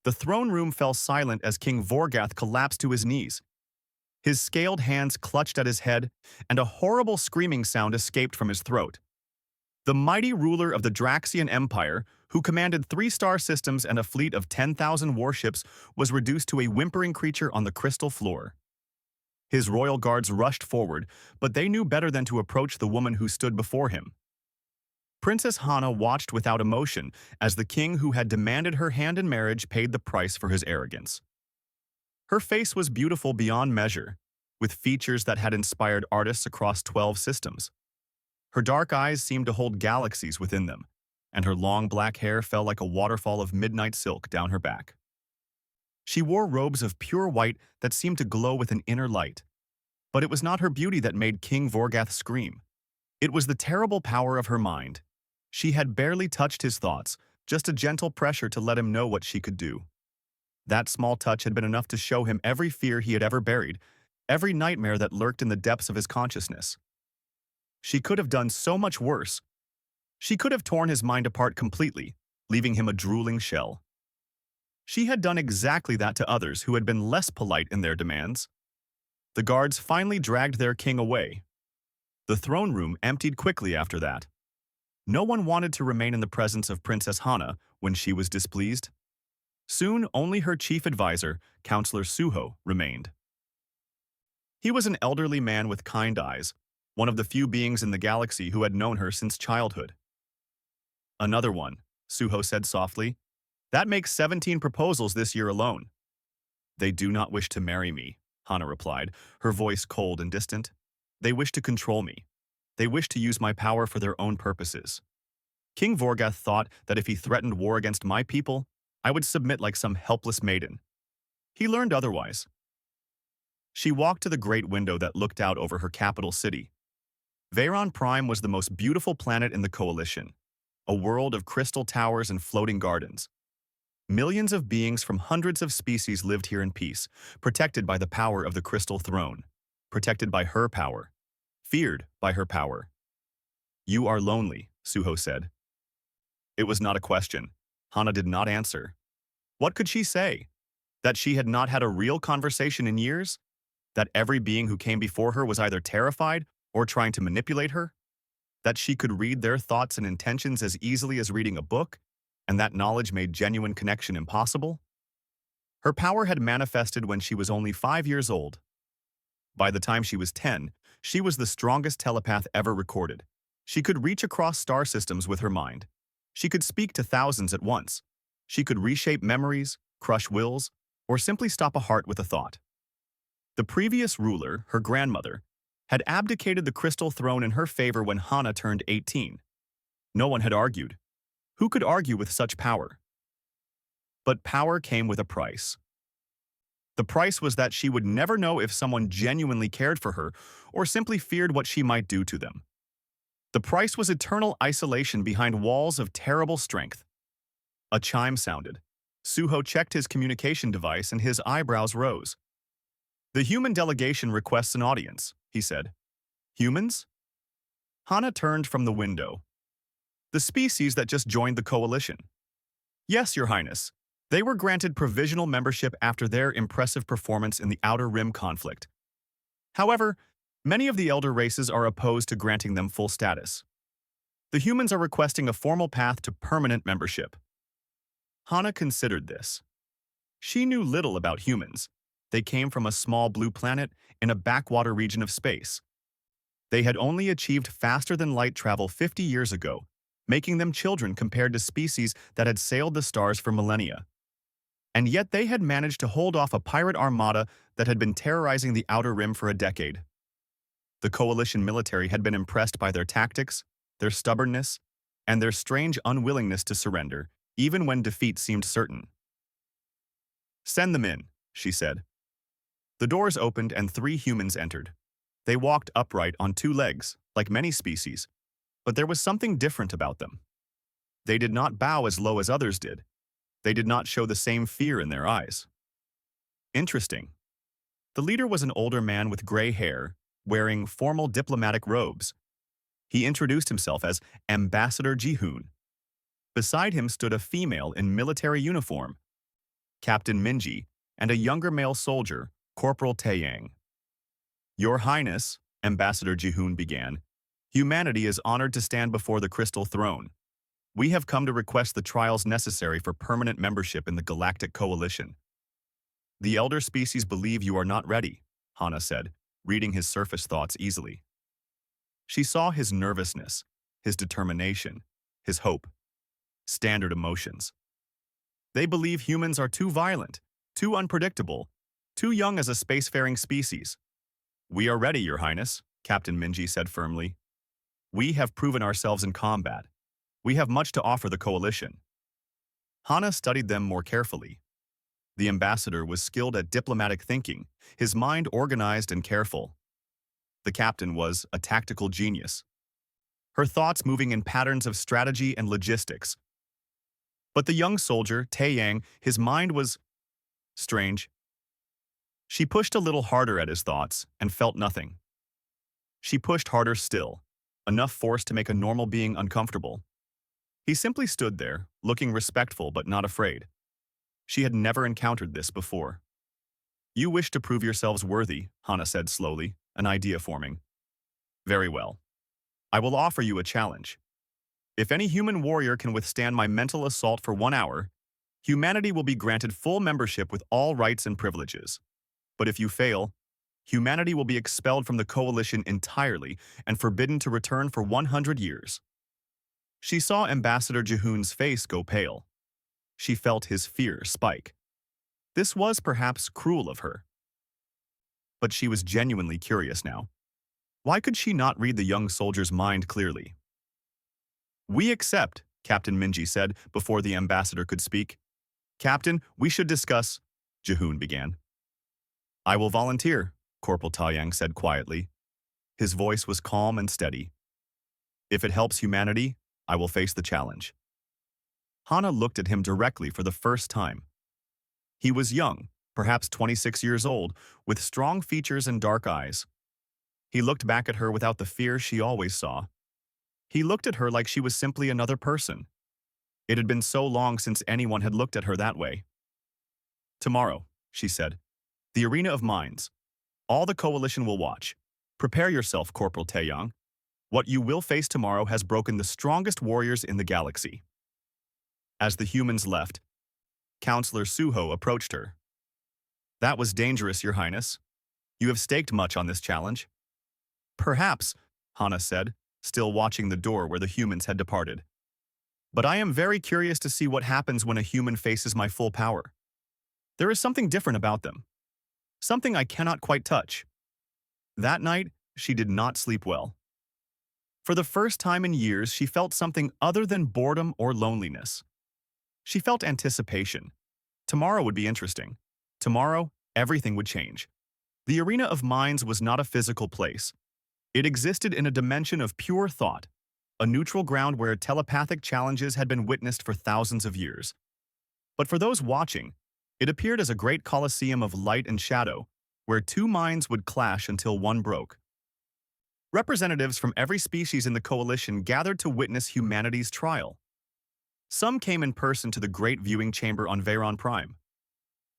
The throne room fell silent as King Vorgath collapsed to his knees. His scaled hands clutched at his head, and a horrible screaming sound escaped from his throat. The mighty ruler of the Draxian Empire, who commanded 3-star systems and a fleet of 10,000 warships, was reduced to a whimpering creature on the crystal floor. His royal guards rushed forward, but they knew better than to approach the woman who stood before him. Princess Hana watched without emotion as the king who had demanded her hand in marriage paid the price for his arrogance. Her face was beautiful beyond measure, with features that had inspired artists across 12 systems. Her dark eyes seemed to hold galaxies within them, and her long black hair fell like a waterfall of midnight silk down her back. She wore robes of pure white that seemed to glow with an inner light. But it was not her beauty that made King Vorgath scream. It was the terrible power of her mind. She had barely touched his thoughts, just a gentle pressure to let him know what she could do. That small touch had been enough to show him every fear he had ever buried, every nightmare that lurked in the depths of his consciousness. She could have done so much worse. She could have torn his mind apart completely, leaving him a drooling shell. She had done exactly that to others who had been less polite in their demands. The guards finally dragged their king away. The throne room emptied quickly after that. No one wanted to remain in the presence of Princess Hana when she was displeased. Soon, only her chief advisor, Counselor Suho, remained. He was an elderly man with kind eyes, one of the few beings in the galaxy who had known her since childhood. "Another one," Suho said softly. "That makes 17 proposals this year alone." "They do not wish to marry me," Hana replied, her voice cold and distant. "They wish to control me. They wish to use my power for their own purposes. King Vorgath thought that if he threatened war against my people, I would submit like some helpless maiden. He learned otherwise." She walked to the great window that looked out over her capital city. Veyron Prime was the most beautiful planet in the Coalition, a world of crystal towers and floating gardens. Millions of beings from hundreds of species lived here in peace, protected by the power of the Crystal Throne, protected by her power, feared by her power. "You are lonely," Suho said. It was not a question. Hana did not answer. What could she say? That she had not had a real conversation in years? That every being who came before her was either terrified or trying to manipulate her? That she could read their thoughts and intentions as easily as reading a book, and that knowledge made genuine connection impossible? Her power had manifested when she was only 5 years old. By the time she was 10, she was the strongest telepath ever recorded. She could reach across star systems with her mind. She could speak to thousands at once. She could reshape memories, crush wills, or simply stop a heart with a thought. The previous ruler, her grandmother, had abdicated the crystal throne in her favor when Hana turned 18. No one had argued. Who could argue with such power? But power came with a price. The price was that she would never know if someone genuinely cared for her or simply feared what she might do to them. The price was eternal isolation behind walls of terrible strength. A chime sounded. Suho checked his communication device and his eyebrows rose. "The human delegation requests an audience," he said. "Humans?" Hana turned from the window. "The species that just joined the coalition." "Yes, Your Highness. They were granted provisional membership after their impressive performance in the Outer Rim conflict. However, many of the elder races are opposed to granting them full status. The humans are requesting a formal path to permanent membership." Hana considered this. She knew little about humans. They came from a small blue planet in a backwater region of space. They had only achieved faster-than-light travel 50 years ago, making them children compared to species that had sailed the stars for millennia. And yet they had managed to hold off a pirate armada that had been terrorizing the Outer Rim for a decade. The coalition military had been impressed by their tactics, their stubbornness, and their strange unwillingness to surrender, even when defeat seemed certain. "Send them in," she said. The doors opened and 3 humans entered. They walked upright on 2 legs, like many species, but there was something different about them. They did not bow as low as others did. They did not show the same fear in their eyes. Interesting. The leader was an older man with gray hair, wearing formal diplomatic robes. He introduced himself as Ambassador Jihoon. Beside him stood a female in military uniform. Captain Minji, and a younger male soldier, Corporal Taeyang. Your Highness, Ambassador Jihoon began, humanity is honored to stand before the Crystal Throne. We have come to request the trials necessary for permanent membership in the Galactic Coalition. The elder species believe you are not ready, Hana said, reading his surface thoughts easily. She saw his nervousness, his determination, his hope. Standard emotions. They believe humans are too violent, too unpredictable, too young as a spacefaring species. We are ready, Your Highness, Captain Minji said firmly. We have proven ourselves in combat. We have much to offer the coalition. Hana studied them more carefully. The ambassador was skilled at diplomatic thinking, his mind organized and careful. The captain was a tactical genius, her thoughts moving in patterns of strategy and logistics. But the young soldier, Taeyang, his mind was strange. She pushed a little harder at his thoughts and felt nothing. She pushed harder still, enough force to make a normal being uncomfortable. He simply stood there, looking respectful but not afraid. She had never encountered this before. You wish to prove yourselves worthy, Hana said slowly, an idea forming. Very well. I will offer you a challenge. If any human warrior can withstand my mental assault for 1 hour, humanity will be granted full membership with all rights and privileges. But if you fail, humanity will be expelled from the coalition entirely and forbidden to return for 100 years. She saw Ambassador Jihoon's face go pale. She felt his fear spike. This was perhaps cruel of her. But she was genuinely curious now. Why could she not read the young soldier's mind clearly? We accept, Captain Minji said before the ambassador could speak. Captain, we should discuss, Jihoon began. I will volunteer, Corporal Taeyang said quietly. His voice was calm and steady. If it helps humanity, I will face the challenge. Hana looked at him directly for the first time. He was young, perhaps 26 years old, with strong features and dark eyes. He looked back at her without the fear she always saw. He looked at her like she was simply another person. It had been so long since anyone had looked at her that way. Tomorrow, she said, the arena of minds. All the coalition will watch. Prepare yourself, Corporal Taeyang. What you will face tomorrow has broken the strongest warriors in the galaxy. As the humans left, Counselor Suho approached her. That was dangerous, Your Highness. You have staked much on this challenge. Perhaps, Hana said, still watching the door where the humans had departed. But I am very curious to see what happens when a human faces my full power. There is something different about them. Something I cannot quite touch. That night, she did not sleep well. For the first time in years, she felt something other than boredom or loneliness. She felt anticipation. Tomorrow would be interesting. Tomorrow, everything would change. The arena of minds was not a physical place. It existed in a dimension of pure thought, a neutral ground where telepathic challenges had been witnessed for thousands of years. But for those watching, it appeared as a great coliseum of light and shadow, where two minds would clash until one broke. Representatives from every species in the coalition gathered to witness humanity's trial. Some came in person to the great viewing chamber on Veyron Prime.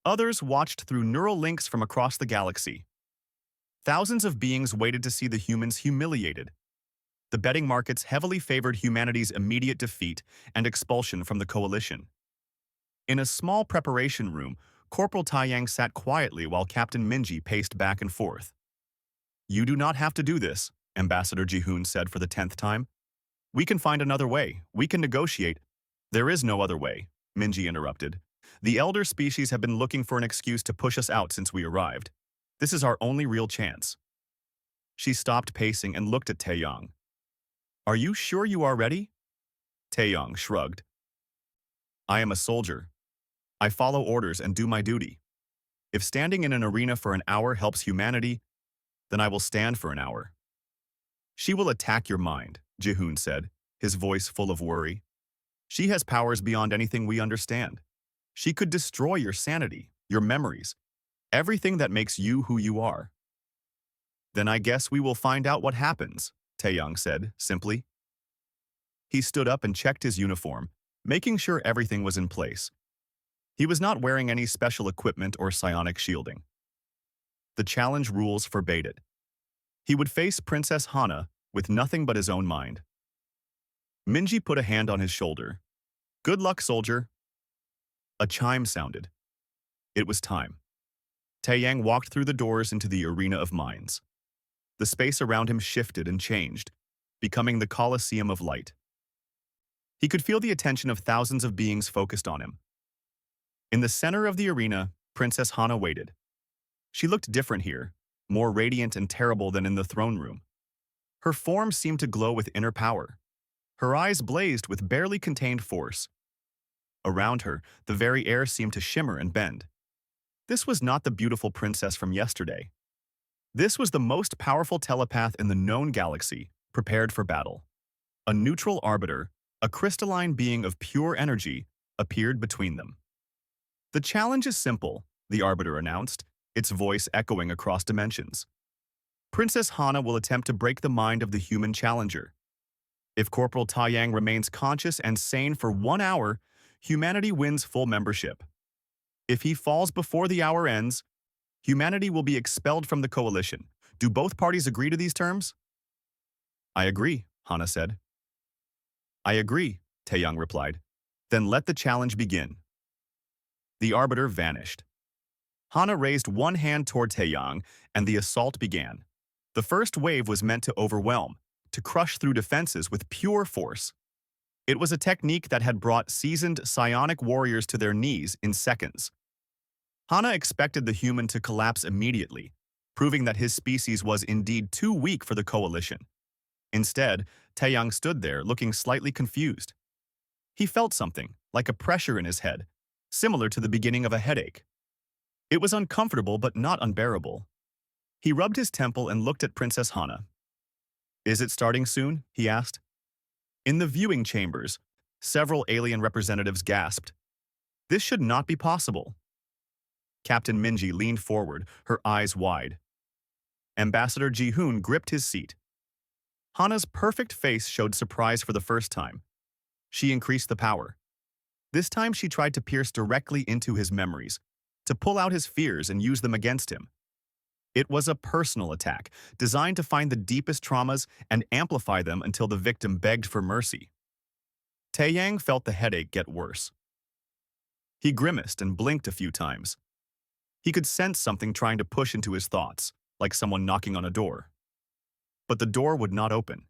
Others watched through neural links from across the galaxy. Thousands of beings waited to see the humans humiliated. The betting markets heavily favored humanity's immediate defeat and expulsion from the coalition. In a small preparation room, Corporal Taeyang sat quietly while Captain Minji paced back and forth. You do not have to do this, Ambassador Jihoon said for the 10th time. We can find another way. We can negotiate. There is no other way, Minji interrupted. The elder species have been looking for an excuse to push us out since we arrived. This is our only real chance. She stopped pacing and looked at Taeyang. Are you sure you are ready? Taeyang shrugged. I am a soldier. I follow orders and do my duty. If standing in an arena for an hour helps humanity, then I will stand for an hour. She will attack your mind, Jihoon said, his voice full of worry. She has powers beyond anything we understand. She could destroy your sanity, your memories, everything that makes you who you are. Then I guess we will find out what happens, Taeyang said, simply. He stood up and checked his uniform, making sure everything was in place. He was not wearing any special equipment or psionic shielding. The challenge rules forbade it. He would face Princess Hana with nothing but his own mind. Minji put a hand on his shoulder. "Good luck, soldier." A chime sounded. It was time. Taeyang walked through the doors into the arena of minds. The space around him shifted and changed, becoming the Colosseum of light. He could feel the attention of thousands of beings focused on him. In the center of the arena, Princess Hana waited. She looked different here, more radiant and terrible than in the throne room. Her form seemed to glow with inner power. Her eyes blazed with barely contained force. Around her, the very air seemed to shimmer and bend. This was not the beautiful princess from yesterday. This was the most powerful telepath in the known galaxy, prepared for battle. A neutral arbiter, a crystalline being of pure energy, appeared between them. "The challenge is simple," the arbiter announced, its voice echoing across dimensions. "Princess Hana will attempt to break the mind of the human challenger. If Corporal Taeyang remains conscious and sane for 1 hour, humanity wins full membership. If he falls before the hour ends, humanity will be expelled from the coalition. Do both parties agree to these terms?" "I agree," Hana said. "I agree," Taeyang replied. "Then let the challenge begin." The arbiter vanished. Hana raised one hand toward Taeyang, and the assault began. The first wave was meant to overwhelm, to crush through defenses with pure force. It was a technique that had brought seasoned psionic warriors to their knees in seconds. Hana expected the human to collapse immediately, proving that his species was indeed too weak for the coalition. Instead, Taeyang stood there looking slightly confused. He felt something, like a pressure in his head, similar to the beginning of a headache. It was uncomfortable but not unbearable. He rubbed his temple and looked at Princess Hana. "Is it starting soon?" he asked. In the viewing chambers, several alien representatives gasped. This should not be possible. Captain Minji leaned forward, her eyes wide. Ambassador Ji-hoon gripped his seat. Hana's perfect face showed surprise for the first time. She increased the power. This time she tried to pierce directly into his memories, to pull out his fears and use them against him. It was a personal attack, designed to find the deepest traumas and amplify them until the victim begged for mercy. Taeyang felt the headache get worse. He grimaced and blinked a few times. He could sense something trying to push into his thoughts, like someone knocking on a door. But the door would not open.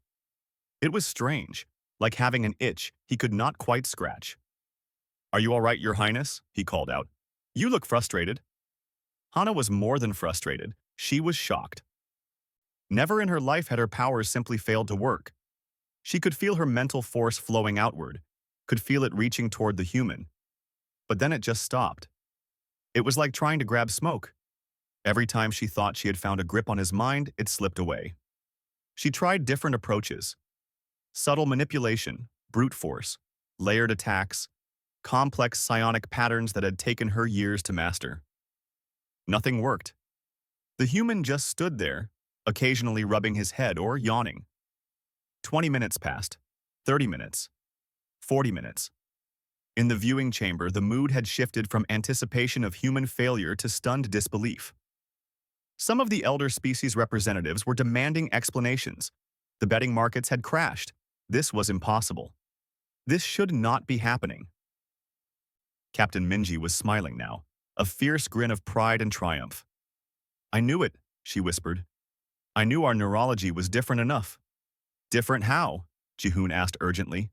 It was strange, like having an itch he could not quite scratch. "Are you all right, Your Highness?" he called out. "You look frustrated." Hana was more than frustrated. She was shocked. Never in her life had her powers simply failed to work. She could feel her mental force flowing outward, could feel it reaching toward the human. But then it just stopped. It was like trying to grab smoke. Every time she thought she had found a grip on his mind, it slipped away. She tried different approaches. Subtle manipulation, brute force, layered attacks, complex psionic patterns that had taken her years to master. Nothing worked. The human just stood there, occasionally rubbing his head or yawning. 20 minutes passed, 30 minutes, 40 minutes. In the viewing chamber, the mood had shifted from anticipation of human failure to stunned disbelief. Some of the elder species representatives were demanding explanations. The betting markets had crashed. This was impossible. This should not be happening. Captain Minji was smiling now, a fierce grin of pride and triumph. "I knew it," she whispered. "I knew our neurology was different enough." "Different how?" Ji-hoon asked urgently.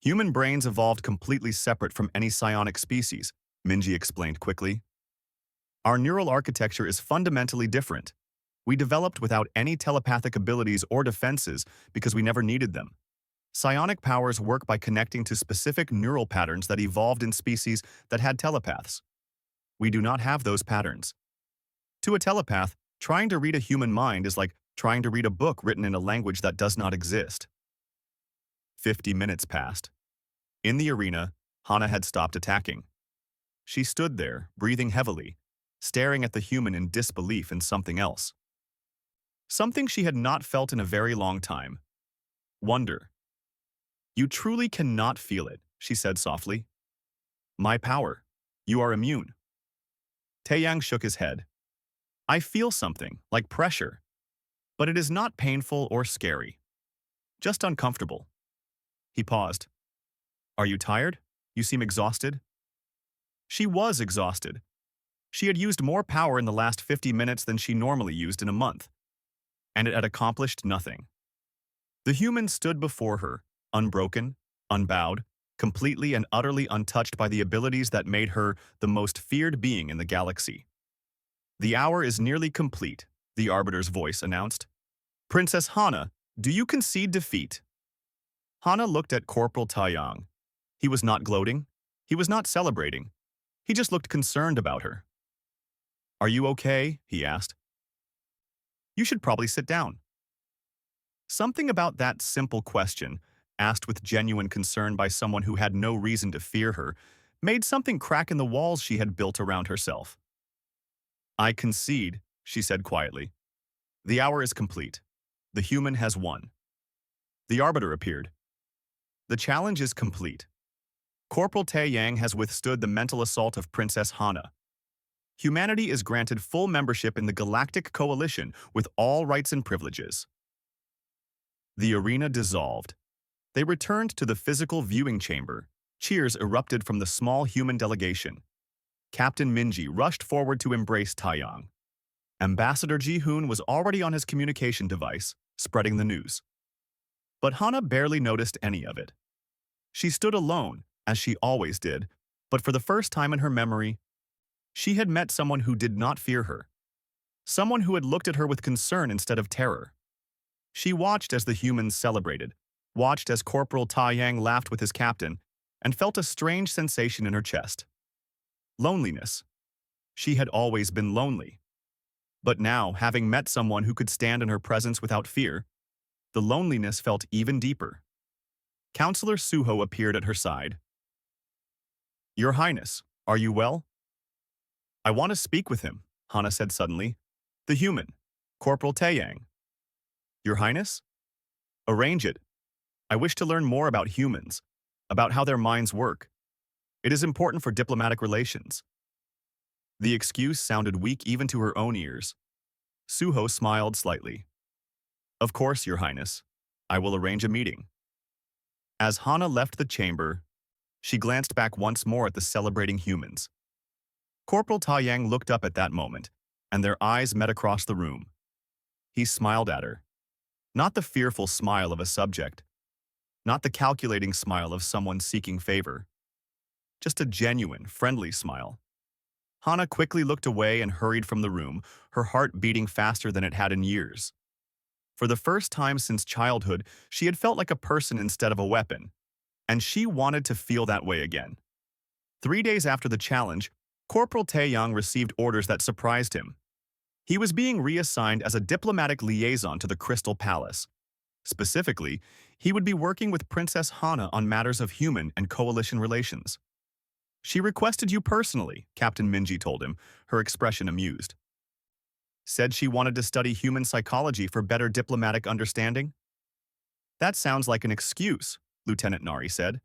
"Human brains evolved completely separate from any psionic species," Minji explained quickly. "Our neural architecture is fundamentally different. We developed without any telepathic abilities or defenses because we never needed them. Psionic powers work by connecting to specific neural patterns that evolved in species that had telepaths. We do not have those patterns. To a telepath, trying to read a human mind is like trying to read a book written in a language that does not exist." 50 minutes passed. In the arena, Hana had stopped attacking. She stood there, breathing heavily, staring at the human in disbelief in something else. Something she had not felt in a very long time. Wonder. "You truly cannot feel it," she said softly. "My power. You are immune. Taeyang shook his head. I feel something, like pressure, but it is not painful or scary. Just uncomfortable. He paused. Are you tired? You seem exhausted. She was exhausted. She had used more power in the last 50 minutes than she normally used in a month, and it had accomplished nothing. The human stood before her, unbroken, unbowed, completely and utterly untouched by the abilities that made her the most feared being in the galaxy. The hour is nearly complete, the Arbiter's voice announced. Princess Hana, do you concede defeat? Hana looked at Corporal Taeyang. He was not gloating. He was not celebrating. He just looked concerned about her. Are you okay? He asked. You should probably sit down. Something about that simple question, asked with genuine concern by someone who had no reason to fear her, made something crack in the walls she had built around herself. I concede, she said quietly. The hour is complete. The human has won. The Arbiter appeared. The challenge is complete. Corporal Taeyang has withstood the mental assault of Princess Hana. Humanity is granted full membership in the Galactic Coalition with all rights and privileges. The arena dissolved. They returned to the physical viewing chamber. Cheers erupted from the small human delegation. Captain Minji rushed forward to embrace Taeyang. Ambassador Ji-hoon was already on his communication device, spreading the news. But Hana barely noticed any of it. She stood alone, as she always did, but for the first time in her memory, she had met someone who did not fear her. Someone who had looked at her with concern instead of terror. She watched as the humans celebrated, watched as Corporal Taeyang laughed with his captain, and felt a strange sensation in her chest. Loneliness. She had always been lonely. But now, having met someone who could stand in her presence without fear, the loneliness felt even deeper. Counselor Suho appeared at her side. Your Highness, are you well? I want to speak with him, Hana said suddenly. The human, Corporal Taeyang. Your Highness? Arrange it. I wish to learn more about humans, about how their minds work. It is important for diplomatic relations. The excuse sounded weak even to her own ears. Suho smiled slightly. Of course, Your Highness. I will arrange a meeting. As Hana left the chamber, she glanced back once more at the celebrating humans. Corporal Taeyang looked up at that moment, and their eyes met across the room. He smiled at her. Not the fearful smile of a subject. Not the calculating smile of someone seeking favor. Just a genuine, friendly smile. Hana quickly looked away and hurried from the room, her heart beating faster than it had in years. For the first time since childhood, she had felt like a person instead of a weapon, and she wanted to feel that way again. 3 days after the challenge, Corporal Taeyang received orders that surprised him. He was being reassigned as a diplomatic liaison to the Crystal Palace. Specifically, he would be working with Princess Hana on matters of human and coalition relations. She requested you personally, Captain Minji told him, her expression amused. Said she wanted to study human psychology for better diplomatic understanding? That sounds like an excuse, Lieutenant Nari said.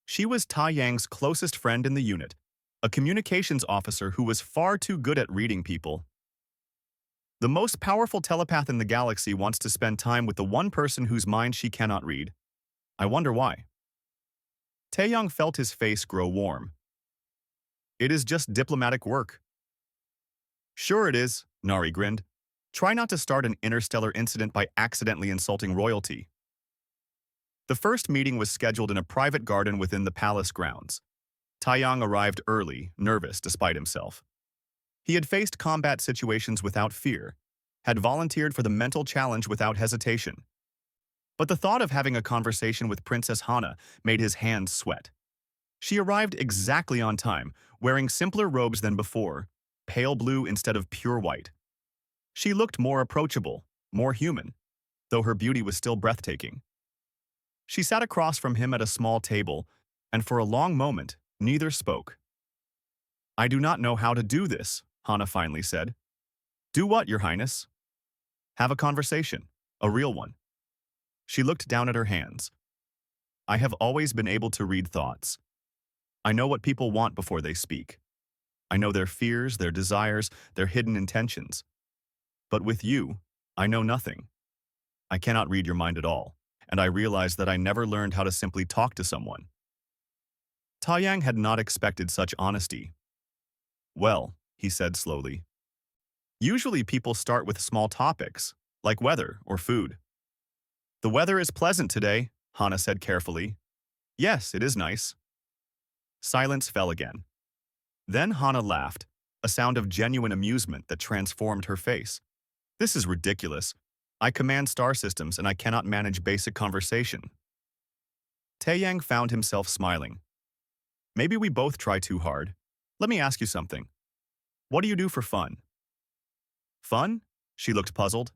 She was Taeyang's closest friend in the unit, a communications officer who was far too good at reading people. The most powerful telepath in the galaxy wants to spend time with the one person whose mind she cannot read. I wonder why. Taeyang felt his face grow warm. It is just diplomatic work. Sure it is, Nari grinned. Try not to start an interstellar incident by accidentally insulting royalty. The first meeting was scheduled in a private garden within the palace grounds. Taeyang arrived early, nervous despite himself. He had faced combat situations without fear, had volunteered for the mental challenge without hesitation. But the thought of having a conversation with Princess Hana made his hands sweat. She arrived exactly on time, wearing simpler robes than before, pale blue instead of pure white. She looked more approachable, more human, though her beauty was still breathtaking. She sat across from him at a small table, and for a long moment, neither spoke. I do not know how to do this, Hana finally said. Do what, Your Highness? Have a conversation, a real one. She looked down at her hands. I have always been able to read thoughts. I know what people want before they speak. I know their fears, their desires, their hidden intentions. But with you, I know nothing. I cannot read your mind at all, and I realize that I never learned how to simply talk to someone. Taiyang had not expected such honesty. Well, he said slowly. Usually people start with small topics, like weather or food. The weather is pleasant today, Hana said carefully. Yes, it is nice. Silence fell again. Then Hana laughed, a sound of genuine amusement that transformed her face. This is ridiculous. I command star systems and I cannot manage basic conversation. Taeyang found himself smiling. Maybe we both try too hard. Let me ask you something. What do you do for fun? Fun? She looked puzzled.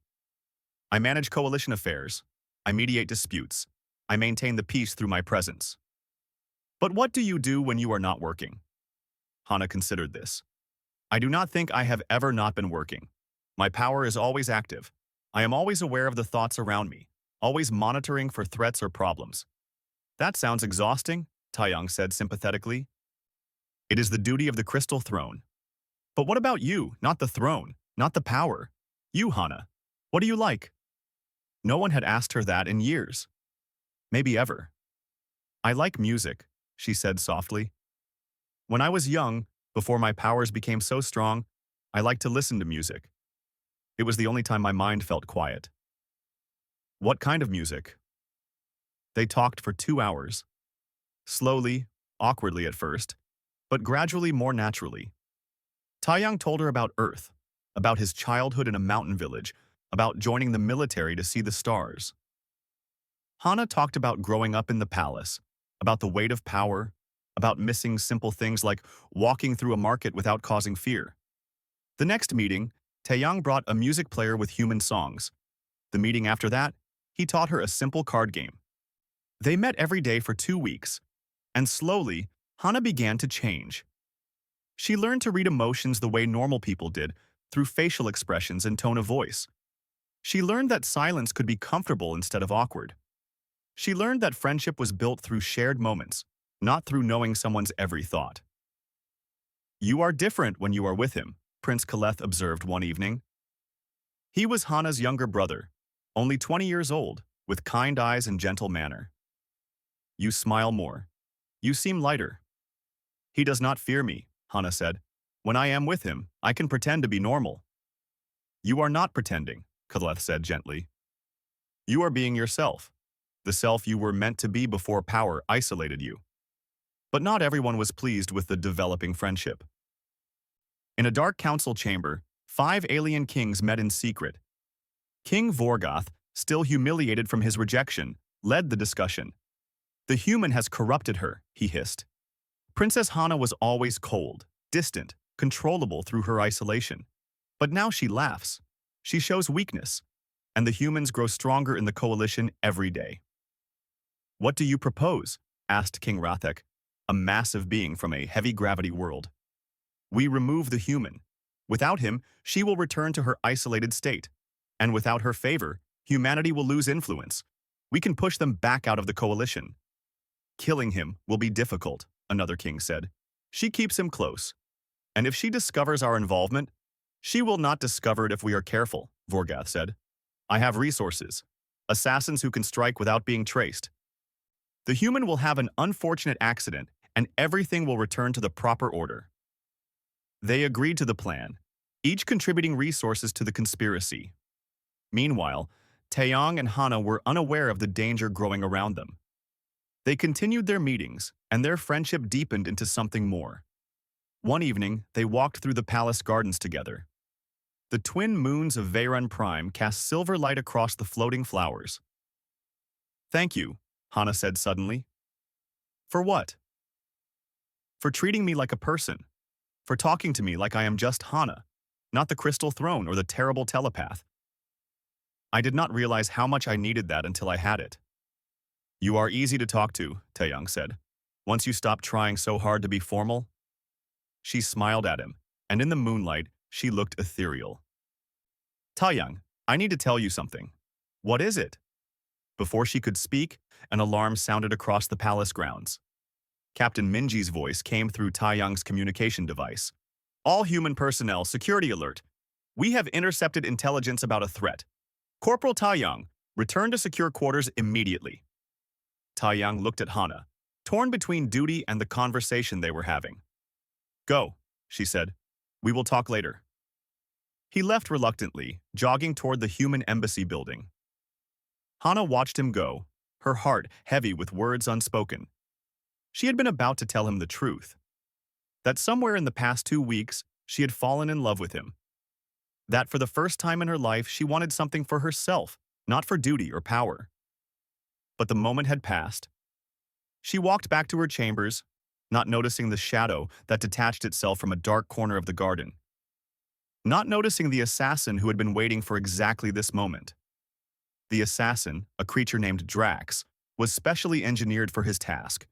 I manage coalition affairs. I mediate disputes. I maintain the peace through my presence. But what do you do when you are not working? Hana considered this. I do not think I have ever not been working. My power is always active. I am always aware of the thoughts around me, always monitoring for threats or problems. That sounds exhausting, Taeyang said sympathetically. It is the duty of the crystal throne. But what about you, not the throne, not the power? You, Hana, what do you like? No one had asked her that in years. Maybe ever. I like music, she said softly. When I was young, before my powers became so strong, I liked to listen to music. It was the only time my mind felt quiet. What kind of music? They talked for 2 hours. Slowly, awkwardly at first, but gradually more naturally. Taeyang told her about Earth, about his childhood in a mountain village, about joining the military to see the stars. Hana talked about growing up in the palace, about the weight of power, about missing simple things like walking through a market without causing fear. The next meeting, Taeyang brought a music player with human songs. The meeting after that, he taught her a simple card game. They met every day for 2 weeks, and slowly, Hana began to change. She learned to read emotions the way normal people did, through facial expressions and tone of voice. She learned that silence could be comfortable instead of awkward. She learned that friendship was built through shared moments, not through knowing someone's every thought. You are different when you are with him, Prince Kaleth observed one evening. He was Hana's younger brother, only 20 years old, with kind eyes and gentle manner. You smile more. You seem lighter. He does not fear me, Hana said. When I am with him, I can pretend to be normal. You are not pretending, Kaleth said gently. You are being yourself, the self you were meant to be before power isolated you. But not everyone was pleased with the developing friendship. In a dark council chamber, 5 alien kings met in secret. King Vorgoth, still humiliated from his rejection, led the discussion. The human has corrupted her, he hissed. Princess Hana was always cold, distant, controllable through her isolation. But now she laughs. She shows weakness, and the humans grow stronger in the coalition every day. What do you propose? Asked King Rathek, a massive being from a heavy-gravity world. We remove the human. Without him, she will return to her isolated state. And without her favor, humanity will lose influence. We can push them back out of the coalition. Killing him will be difficult, another king said. She keeps him close. And if she discovers our involvement, she will not discover it if we are careful, Vorgoth said. I have resources. Assassins who can strike without being traced. The human will have an unfortunate accident, and everything will return to the proper order. They agreed to the plan, each contributing resources to the conspiracy. Meanwhile, Taeyang and Hana were unaware of the danger growing around them. They continued their meetings, and their friendship deepened into something more. One evening, they walked through the palace gardens together. The twin moons of Veyron Prime cast silver light across the floating flowers. Thank you, Hana said suddenly. For what? For treating me like a person. For talking to me like I am just Hana, not the crystal throne or the terrible telepath. I did not realize how much I needed that until I had it. You are easy to talk to, Taeyang said. Once you stop trying so hard to be formal. She smiled at him, and in the moonlight, she looked ethereal. Taeyang, I need to tell you something. What is it? Before she could speak, an alarm sounded across the palace grounds. Captain Minji's voice came through Taeyang's communication device. All human personnel, security alert. We have intercepted intelligence about a threat. Corporal Taiyang, return to secure quarters immediately. Taiyang looked at Hana, torn between duty and the conversation they were having. Go, she said. We will talk later. He left reluctantly, jogging toward the human embassy building. Hana watched him go, her heart heavy with words unspoken. She had been about to tell him the truth. That somewhere in the past 2 weeks, she had fallen in love with him. That for the first time in her life, she wanted something for herself, not for duty or power. But the moment had passed. She walked back to her chambers, not noticing the shadow that detached itself from a dark corner of the garden. Not noticing the assassin who had been waiting for exactly this moment. The assassin, a creature named Drax, was specially engineered for his task.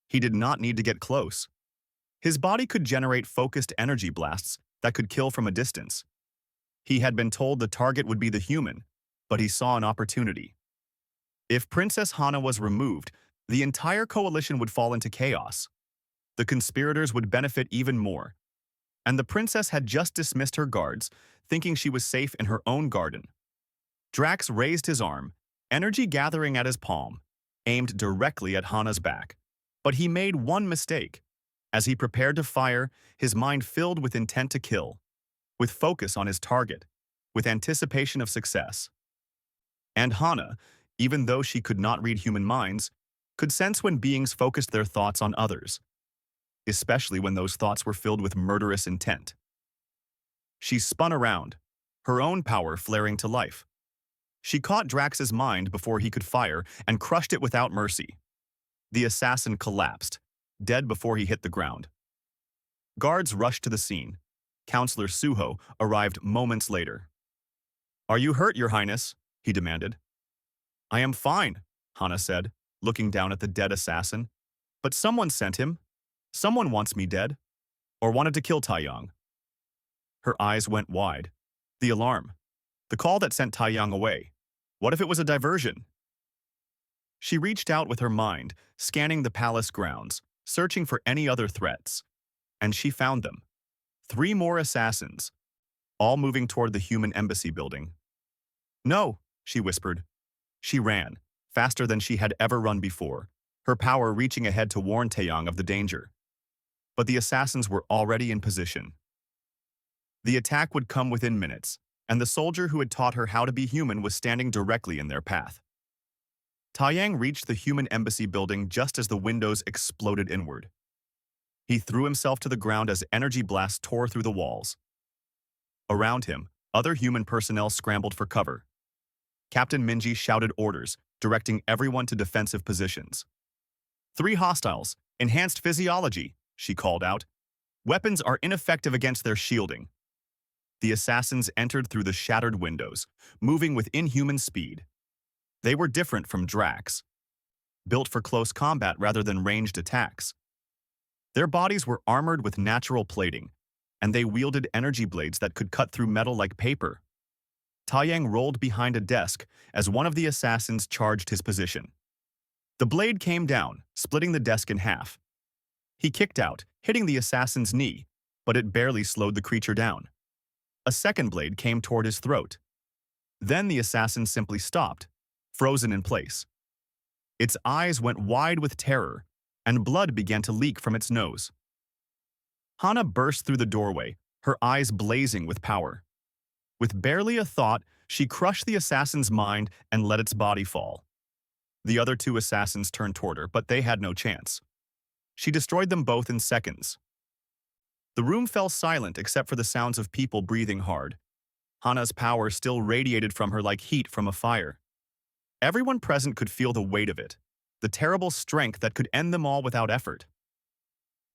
He did not need to get close. His body could generate focused energy blasts that could kill from a distance. He had been told the target would be the human, but he saw an opportunity. If Princess Hana was removed, the entire coalition would fall into chaos. The conspirators would benefit even more. And the princess had just dismissed her guards, thinking she was safe in her own garden. Drax raised his arm, energy gathering at his palm, aimed directly at Hana's back. But he made one mistake. As he prepared to fire, his mind filled with intent to kill, with focus on his target, with anticipation of success. And Hana, even though she could not read human minds, could sense when beings focused their thoughts on others, especially when those thoughts were filled with murderous intent. She spun around, her own power flaring to life. She caught Drax's mind before he could fire and crushed it without mercy. The assassin collapsed, dead before he hit the ground. Guards rushed to the scene. Counselor Suho arrived moments later. "Are you hurt, Your Highness?" he demanded. "I am fine," Hana said, looking down at the dead assassin. "But someone sent him. Someone wants me dead. Or wanted to kill Taiyang." Her eyes went wide. The alarm. The call that sent Taiyang away. What if it was a diversion? She reached out with her mind, scanning the palace grounds, searching for any other threats. And she found them. 3 more assassins, all moving toward the human embassy building. "No," she whispered. She ran, faster than she had ever run before, her power reaching ahead to warn Taeyang of the danger. But the assassins were already in position. The attack would come within minutes, and the soldier who had taught her how to be human was standing directly in their path. Taeyang reached the human embassy building just as the windows exploded inward. He threw himself to the ground as energy blasts tore through the walls. Around him, other human personnel scrambled for cover. Captain Minji shouted orders, directing everyone to defensive positions. 3 hostiles, enhanced physiology, she called out. Weapons are ineffective against their shielding. The assassins entered through the shattered windows, moving with inhuman speed. They were different from Drax, built for close combat rather than ranged attacks. Their bodies were armored with natural plating, and they wielded energy blades that could cut through metal like paper. Taeyang rolled behind a desk as one of the assassins charged his position. The blade came down, splitting the desk in half. He kicked out, hitting the assassin's knee, but it barely slowed the creature down. A second blade came toward his throat. Then the assassin simply stopped, frozen in place. Its eyes went wide with terror, and blood began to leak from its nose. Hana burst through the doorway, her eyes blazing with power. With barely a thought, she crushed the assassin's mind and let its body fall. The other 2 assassins turned toward her, but they had no chance. She destroyed them both in seconds. The room fell silent except for the sounds of people breathing hard. Hana's power still radiated from her like heat from a fire. Everyone present could feel the weight of it, the terrible strength that could end them all without effort.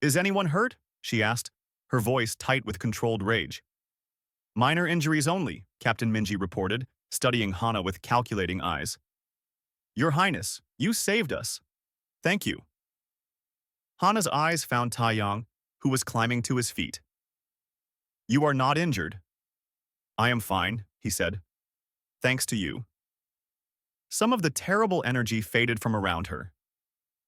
"Is anyone hurt?" she asked, her voice tight with controlled rage. "Minor injuries only," Captain Minji reported, studying Hana with calculating eyes. "Your Highness, you saved us. Thank you." Hana's eyes found Taeyang, who was climbing to his feet. "You are not injured." "I am fine," he said. "Thanks to you." Some of the terrible energy faded from around her.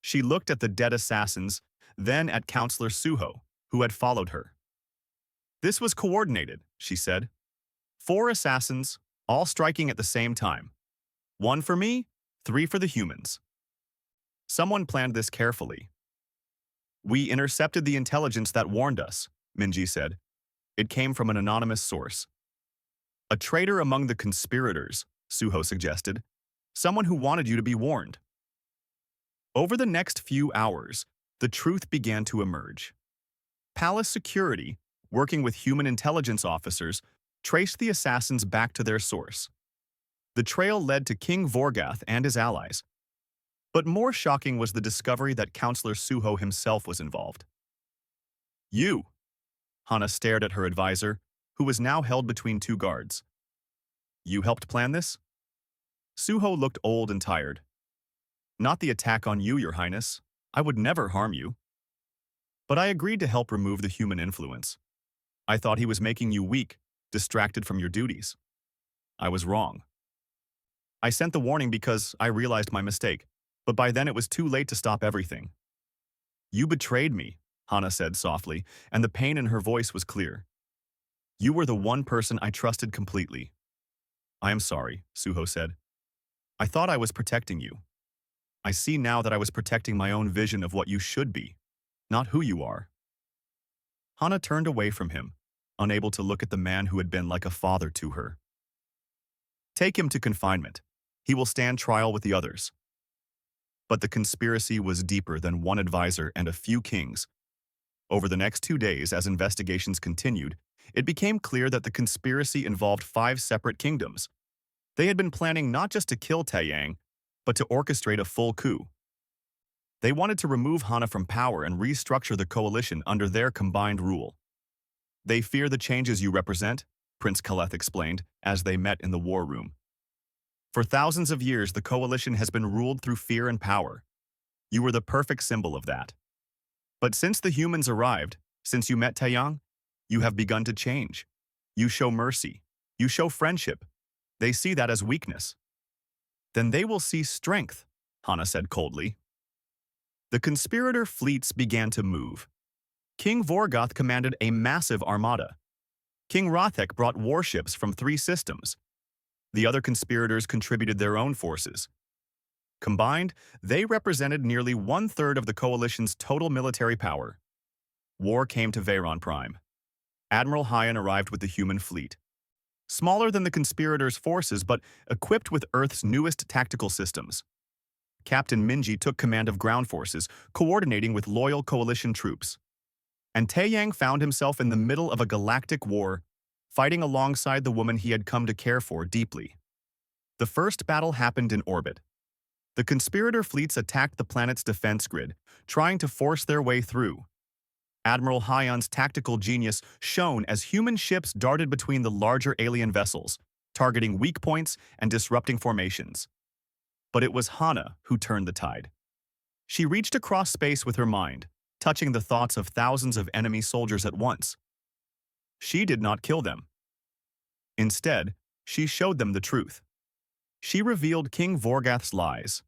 She looked at the dead assassins, then at Counselor Suho, who had followed her. This was coordinated, she said. 4 assassins, all striking at the same time. 1 for me, 3 for the humans. Someone planned this carefully. We intercepted the intelligence that warned us, Minji said. It came from an anonymous source. A traitor among the conspirators, Suho suggested. Someone who wanted you to be warned. Over the next few hours, the truth began to emerge. Palace security, working with human intelligence officers, traced the assassins back to their source. The trail led to King Vorgath and his allies. But more shocking was the discovery that Counselor Suho himself was involved. You! Hana stared at her advisor, who was now held between 2 guards. You helped plan this? Suho looked old and tired. Not the attack on you, Your Highness. I would never harm you. But I agreed to help remove the human influence. I thought he was making you weak, distracted from your duties. I was wrong. I sent the warning because I realized my mistake, but by then it was too late to stop everything. You betrayed me, Hana said softly, and the pain in her voice was clear. You were the one person I trusted completely. I am sorry, Suho said. I thought I was protecting you. I see now that I was protecting my own vision of what you should be, not who you are. Hana turned away from him, unable to look at the man who had been like a father to her. Take him to confinement. He will stand trial with the others. But the conspiracy was deeper than one advisor and a few kings. Over the next 2 days, as investigations continued, it became clear that the conspiracy involved 5 separate kingdoms. They had been planning not just to kill Taeyang, but to orchestrate a full coup. They wanted to remove Hana from power and restructure the coalition under their combined rule. They fear the changes you represent, Prince Kaleth explained, as they met in the war room. For thousands of years, the coalition has been ruled through fear and power. You were the perfect symbol of that. But since the humans arrived, since you met Taeyang, you have begun to change. You show mercy. You show friendship. They see that as weakness. Then they will see strength, Hana said coldly. The conspirator fleets began to move. King Vorgoth commanded a massive armada. King Rothek brought warships from 3 systems. The other conspirators contributed their own forces. Combined, they represented nearly 1/3 of the coalition's total military power. War came to Veyron Prime. Admiral Hyan arrived with the human fleet. Smaller than the conspirators' forces, but equipped with Earth's newest tactical systems. Captain Minji took command of ground forces, coordinating with loyal coalition troops. And Taeyang found himself in the middle of a galactic war, fighting alongside the woman he had come to care for deeply. The first battle happened in orbit. The conspirator fleets attacked the planet's defense grid, trying to force their way through. Admiral Hyan's tactical genius shone as human ships darted between the larger alien vessels, targeting weak points and disrupting formations. But it was Hana who turned the tide. She reached across space with her mind, touching the thoughts of thousands of enemy soldiers at once. She did not kill them. Instead, she showed them the truth. She revealed King Vorgath's lies,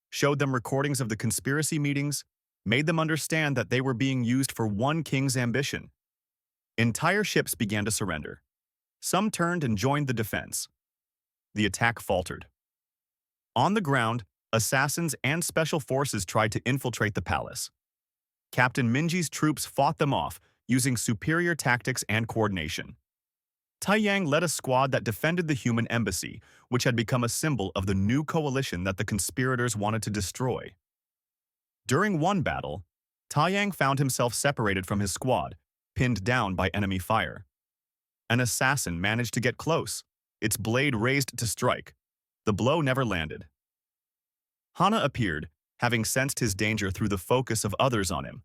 showed them recordings of the conspiracy meetings, made them understand that they were being used for one king's ambition. Entire ships began to surrender. Some turned and joined the defense. The attack faltered. On the ground, assassins and special forces tried to infiltrate the palace. Captain Minji's troops fought them off, using superior tactics and coordination. Taeyang led a squad that defended the human embassy, which had become a symbol of the new coalition that the conspirators wanted to destroy. During one battle, Taeyang found himself separated from his squad, pinned down by enemy fire. An assassin managed to get close, its blade raised to strike. The blow never landed. Hana appeared, having sensed his danger through the focus of others on him.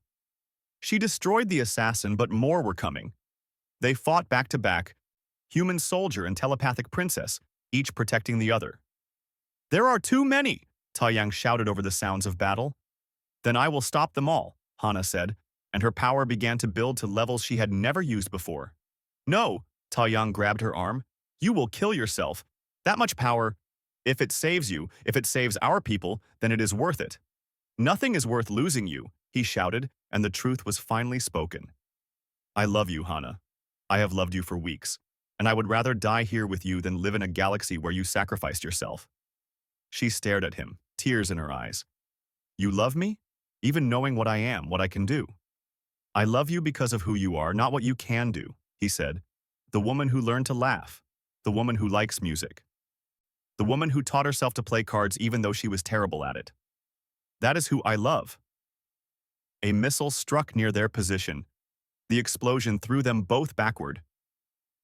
She destroyed the assassin, but more were coming. They fought back to back, human soldier and telepathic princess, each protecting the other. There are too many, Taeyang shouted over the sounds of battle. Then I will stop them all, Hana said, and her power began to build to levels she had never used before. No, Taeyang grabbed her arm. You will kill yourself. That much power. If it saves you, if it saves our people, then it is worth it. Nothing is worth losing you, he shouted, and the truth was finally spoken. I love you, Hana. I have loved you for weeks, and I would rather die here with you than live in a galaxy where you sacrificed yourself. She stared at him, tears in her eyes. You love me? Even knowing what I am, what I can do. I love you because of who you are, not what you can do, he said. The woman who learned to laugh. The woman who likes music. The woman who taught herself to play cards even though she was terrible at it. That is who I love. A missile struck near their position. The explosion threw them both backward.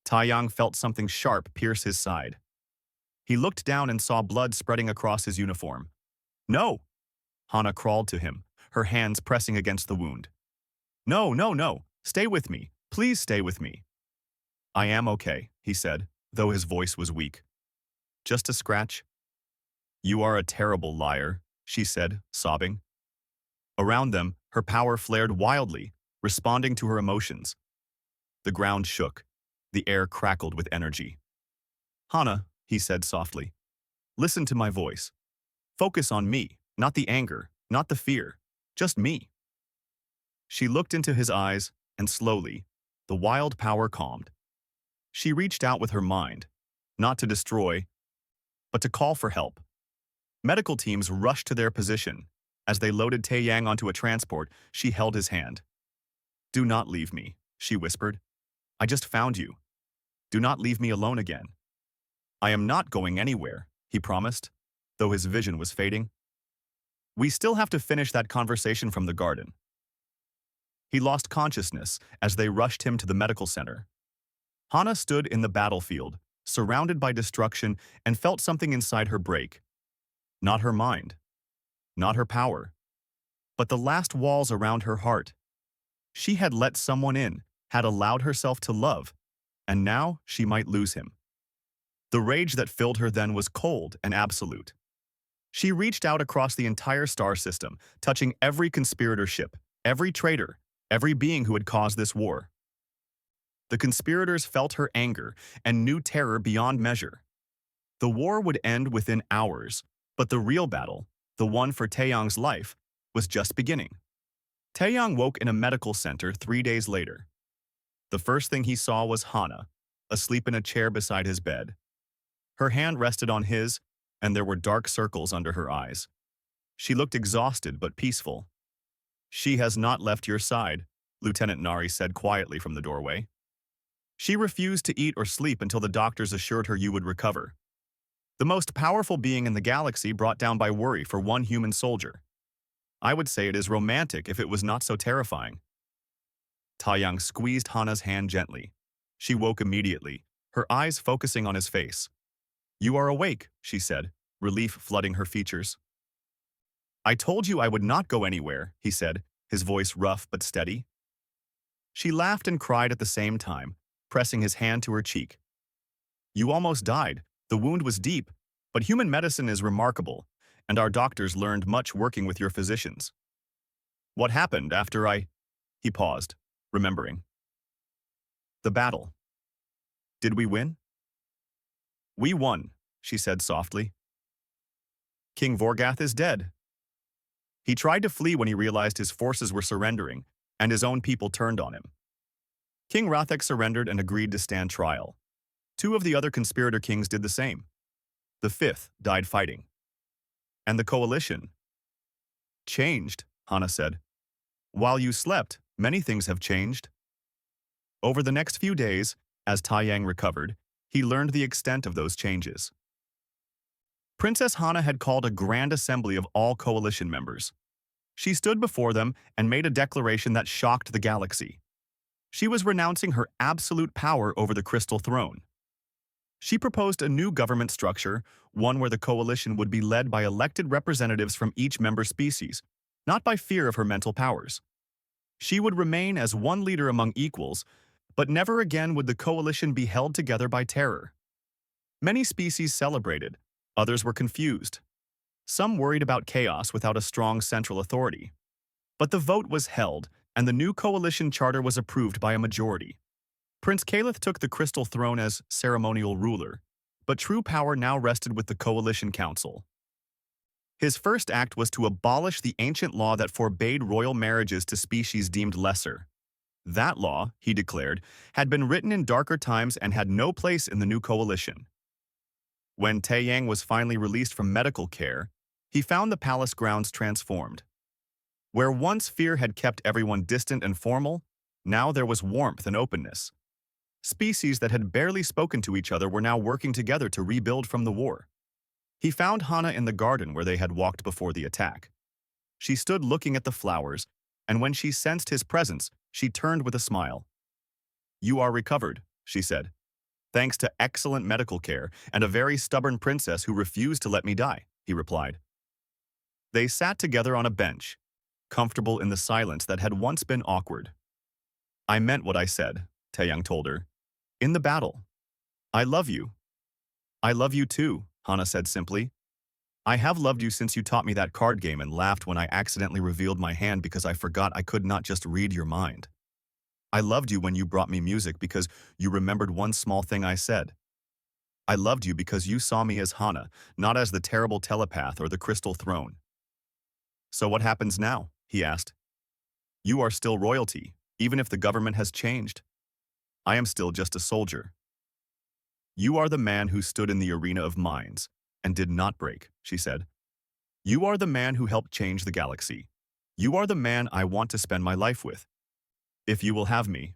Taiyang felt something sharp pierce his side. He looked down and saw blood spreading across his uniform. No! Hana crawled to him, her hands pressing against the wound. No, no, no! Stay with me! Please stay with me! I am okay, he said, though his voice was weak. Just a scratch? You are a terrible liar, she said, sobbing. Around them, her power flared wildly, responding to her emotions. The ground shook. The air crackled with energy. Hana, he said softly, listen to my voice. Focus on me, not the anger, not the fear, just me. She looked into his eyes, and slowly, the wild power calmed. She reached out with her mind, not to destroy, but to call for help. Medical teams rushed to their position. As they loaded Taiyang onto a transport, she held his hand. Do not leave me, she whispered. I just found you. Do not leave me alone again. I am not going anywhere, he promised, though his vision was fading. We still have to finish that conversation from the garden. He lost consciousness as they rushed him to the medical center. Hana stood in the battlefield, surrounded by destruction, and felt something inside her break. Not her mind, not her power, but the last walls around her heart. She had let someone in, had allowed herself to love, and now she might lose him. The rage that filled her then was cold and absolute. She reached out across the entire star system, touching every conspirator ship, every traitor, every being who had caused this war. The conspirators felt her anger and knew terror beyond measure. The war would end within hours, but the real battle, the one for Taeyang's life, was just beginning. Taeyang woke in a medical center 3 days later. The first thing he saw was Hana, asleep in a chair beside his bed. Her hand rested on his, and there were dark circles under her eyes. She looked exhausted but peaceful. She has not left your side, Lieutenant Nari said quietly from the doorway. She refused to eat or sleep until the doctors assured her you would recover. The most powerful being in the galaxy brought down by worry for one human soldier. I would say it is romantic if it was not so terrifying. Taiyang squeezed Hana's hand gently. She woke immediately, her eyes focusing on his face. You are awake, she said, relief flooding her features. I told you I would not go anywhere, he said, his voice rough but steady. She laughed and cried at the same time, pressing his hand to her cheek. You almost died. The wound was deep, but human medicine is remarkable, and our doctors learned much working with your physicians. What happened after He paused, remembering. The battle. Did we win? We won, she said softly. King Vorgath is dead. He tried to flee when he realized his forces were surrendering, and his own people turned on him. King Rathek surrendered and agreed to stand trial. 2 of the other conspirator kings did the same. The 5th died fighting. And the coalition changed, Hana said. While you slept, many things have changed. Over the next few days, as Taiyang recovered, he learned the extent of those changes. Princess Hana had called a grand assembly of all coalition members. She stood before them and made a declaration that shocked the galaxy. She was renouncing her absolute power over the Crystal Throne. She proposed a new government structure, one where the coalition would be led by elected representatives from each member species, not by fear of her mental powers. She would remain as one leader among equals, but never again would the coalition be held together by terror. Many species celebrated, others were confused. Some worried about chaos without a strong central authority. But the vote was held, and the new coalition charter was approved by a majority. Prince Kaleth took the Crystal Throne as ceremonial ruler, but true power now rested with the Coalition Council. His first act was to abolish the ancient law that forbade royal marriages to species deemed lesser. That law, he declared, had been written in darker times and had no place in the new coalition. When Taeyang was finally released from medical care, he found the palace grounds transformed. Where once fear had kept everyone distant and formal, now there was warmth and openness. Species that had barely spoken to each other were now working together to rebuild from the war. He found Hana in the garden where they had walked before the attack. She stood looking at the flowers, and when she sensed his presence, she turned with a smile. "You are recovered," she said, "thanks to excellent medical care and a very stubborn princess who refused to let me die," he replied. They sat together on a bench, comfortable in the silence that had once been awkward. "I meant what I said," Taeyang told her. "In the battle. I love you." "I love you too," Hana said simply. "I have loved you since you taught me that card game and laughed when I accidentally revealed my hand because I forgot I could not just read your mind. I loved you when you brought me music because you remembered one small thing I said. I loved you because you saw me as Hana, not as the terrible telepath or the crystal throne." "So what happens now?" he asked. "You are still royalty, even if the government has changed. I am still just a soldier." "You are the man who stood in the arena of minds and did not break," she said. "You are the man who helped change the galaxy. You are the man I want to spend my life with. If you will have me."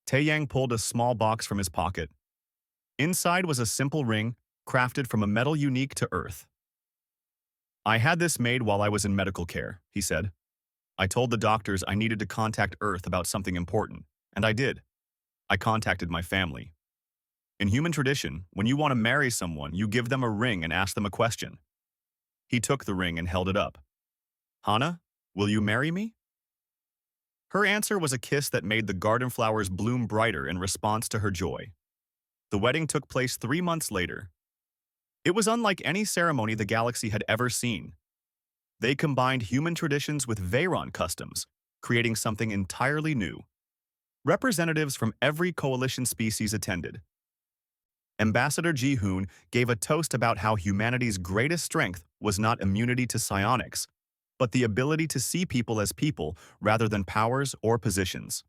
Taeyang pulled a small box from his pocket. Inside was a simple ring, crafted from a metal unique to Earth. "I had this made while I was in medical care," he said. "I told the doctors I needed to contact Earth about something important, and I did. I contacted my family. In human tradition, when you want to marry someone, you give them a ring and ask them a question." He took the ring and held it up. "Hana, will you marry me?" Her answer was a kiss that made the garden flowers bloom brighter in response to her joy. The wedding took place 3 months later. It was unlike any ceremony the galaxy had ever seen. They combined human traditions with Veyron customs, creating something entirely new. Representatives from every coalition species attended. Ambassador Ji-hoon gave a toast about how humanity's greatest strength was not immunity to psionics, but the ability to see people as people rather than powers or positions.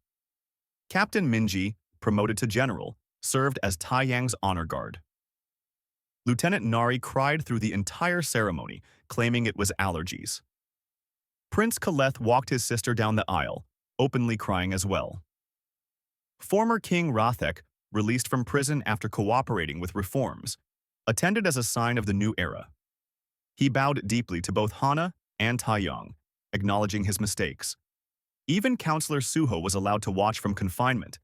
Captain Minji, promoted to general, served as Taeyang's honor guard. Lieutenant Nari cried through the entire ceremony, claiming it was allergies. Prince Kaleth walked his sister down the aisle, openly crying as well. Former King Rathek, released from prison after cooperating with reforms, attended as a sign of the new era. He bowed deeply to both Hana and Taeyang, acknowledging his mistakes. Even Counselor Suho was allowed to watch from confinement,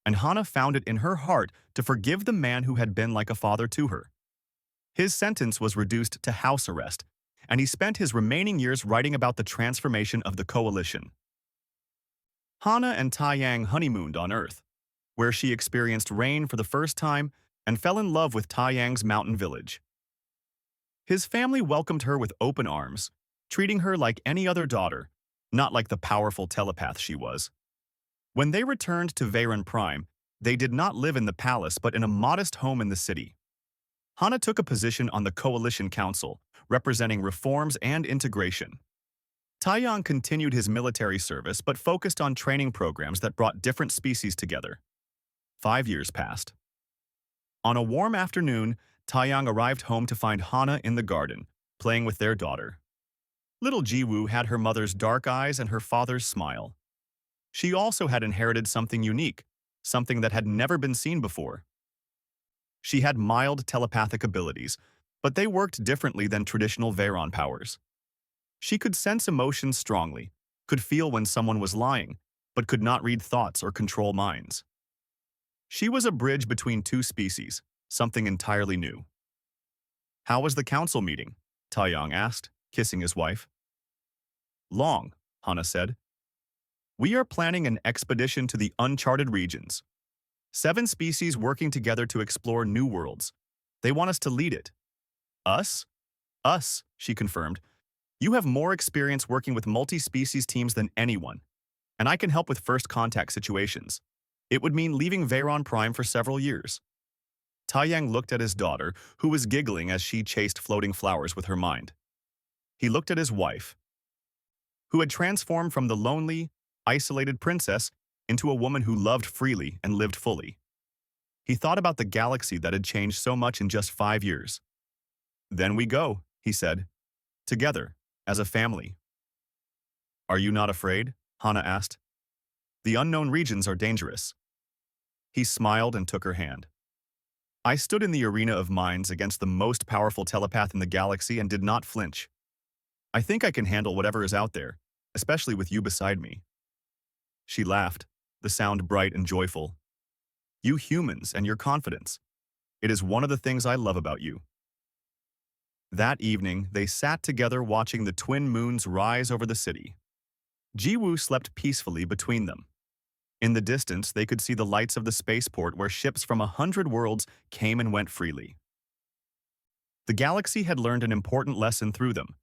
and Hana found it in her heart to forgive the man who had been like a father to her. His sentence was reduced to house arrest, and he spent his remaining years writing about the transformation of the coalition. Hana and Taeyang honeymooned on Earth, where she experienced rain for the first time and fell in love with Taeyang's mountain village. His family welcomed her with open arms, treating her like any other daughter, not like the powerful telepath she was. When they returned to Veyron Prime, they did not live in the palace but in a modest home in the city. Hana took a position on the Coalition Council, representing reforms and integration. Taeyang continued his military service but focused on training programs that brought different species together. 5 years passed. On a warm afternoon, Taeyang arrived home to find Hana in the garden, playing with their daughter. Little Jiwoo had her mother's dark eyes and her father's smile. She also had inherited something unique, something that had never been seen before. She had mild telepathic abilities, but they worked differently than traditional Veyron powers. She could sense emotions strongly, could feel when someone was lying, but could not read thoughts or control minds. She was a bridge between two species, something entirely new. "How was the council meeting?" Taeyang asked, kissing his wife. "Long," Hana said. "We are planning an expedition to the uncharted regions. 7 species working together to explore new worlds. They want us to lead it." "Us?" "Us," she confirmed. "You have more experience working with multi-species teams than anyone, and I can help with first contact situations. It would mean leaving Veyron Prime for several years." Taeyang looked at his daughter, who was giggling as she chased floating flowers with her mind. He looked at his wife, who had transformed from the lonely, isolated princess into a woman who loved freely and lived fully. He thought about the galaxy that had changed so much in just 5 years. "Then we go," he said, "together, as a family." "Are you not afraid?" Hana asked. "The unknown regions are dangerous." He smiled and took her hand. "I stood in the arena of minds against the most powerful telepath in the galaxy and did not flinch. I think I can handle whatever is out there, especially with you beside me." She laughed, the sound bright and joyful. "You humans and your confidence. It is one of the things I love about you." That evening, they sat together watching the twin moons rise over the city. Jiwoo slept peacefully between them. In the distance, they could see the lights of the spaceport where ships from 100 worlds came and went freely. The galaxy had learned an important lesson through them.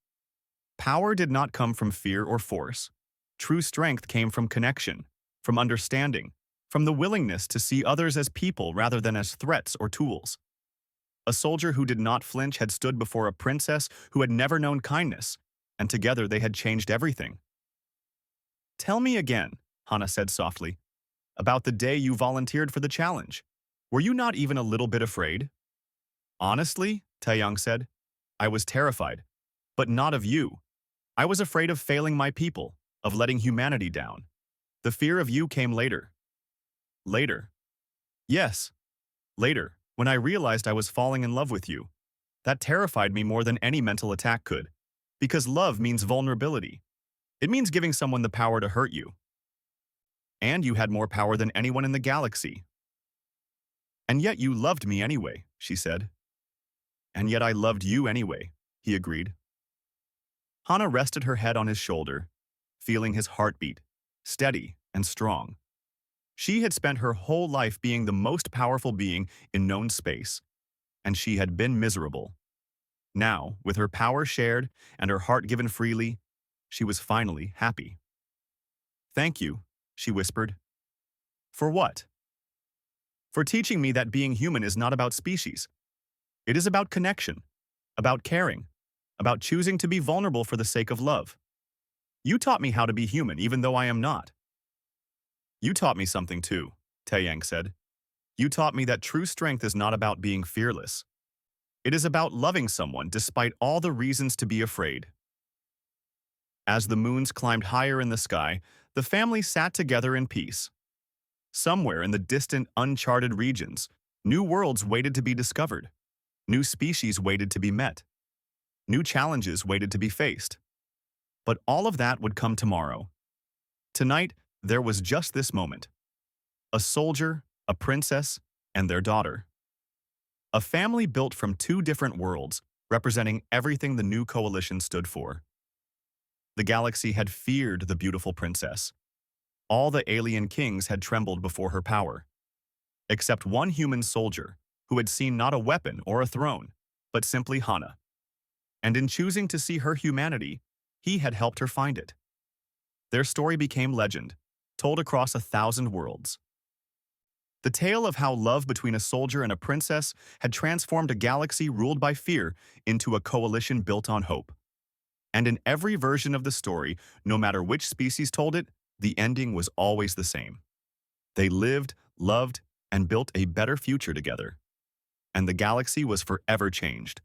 Power did not come from fear or force. True strength came from connection, from understanding, from the willingness to see others as people rather than as threats or tools. A soldier who did not flinch had stood before a princess who had never known kindness, and together they had changed everything. "Tell me again," Hana said softly, "about the day you volunteered for the challenge. Were you not even a little bit afraid?" "Honestly," Taeyang said, "I was terrified, but not of you. I was afraid of failing my people, of letting humanity down. The fear of you came later." "Later?" "Yes, later, when I realized I was falling in love with you. That terrified me more than any mental attack could, because love means vulnerability. It means giving someone the power to hurt you. And you had more power than anyone in the galaxy. And yet you loved me anyway," she said. "And yet I loved you anyway," he agreed. Hana rested her head on his shoulder, feeling his heartbeat, steady and strong. She had spent her whole life being the most powerful being in known space, and she had been miserable. Now, with her power shared and her heart given freely, she was finally happy. "Thank you," she whispered. "For what?" "For teaching me that being human is not about species. It is about connection, about caring, about choosing to be vulnerable for the sake of love. You taught me how to be human even though I am not." "You taught me something too," Taeyang said. "You taught me that true strength is not about being fearless. It is about loving someone despite all the reasons to be afraid." As the moons climbed higher in the sky, the family sat together in peace. Somewhere in the distant, uncharted regions, new worlds waited to be discovered. New species waited to be met. New challenges waited to be faced. But all of that would come tomorrow. Tonight, there was just this moment. A soldier, a princess, and their daughter. A family built from two different worlds, representing everything the new coalition stood for. The galaxy had feared the beautiful princess. All the alien kings had trembled before her power. Except one human soldier, who had seen not a weapon or a throne, but simply Hana. And in choosing to see her humanity, he had helped her find it. Their story became legend, told across 1,000 worlds. The tale of how love between a soldier and a princess had transformed a galaxy ruled by fear into a coalition built on hope. And in every version of the story, no matter which species told it, the ending was always the same. They lived, loved, and built a better future together. And the galaxy was forever changed.